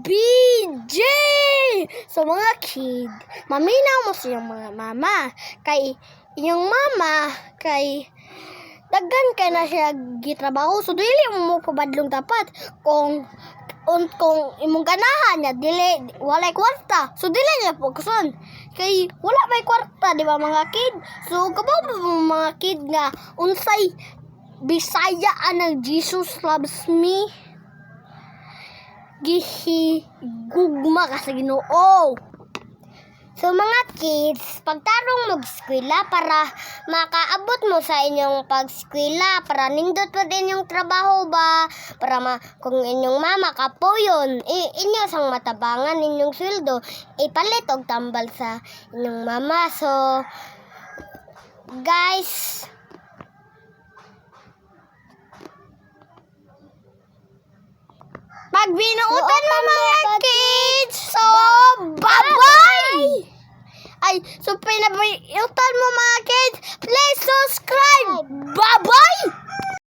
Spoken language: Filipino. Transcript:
BJ! So mga kid, maminaw mo sa iyong mga mama. Kay iyong mama, kay daghan ka na siya gitrabaho. So dili mo pabadlong tapat. Kung imong ganahan niya, dili, walay kwarta. So dili niya fokuson. Kay wala may kwarta, di ba mga kid? So kabaw mo mga kid nga, unsay Bisaya anang Jesus loves me. Gihigugma ka sa Ginoo. So mga kids, pagtarong mag-eskwela para makaabot mo sa inyong pag-eskwela, para nindot pa din yung trabaho ba, para kung inyong mama kapuyon, inyo sang matabangan inyong sweldo, ipalit og tambal sa inyong mama. So guys, pagbinuutan mo mga kids. So, bye-bye! Ay, so pinabinuutan mo mga kids. Please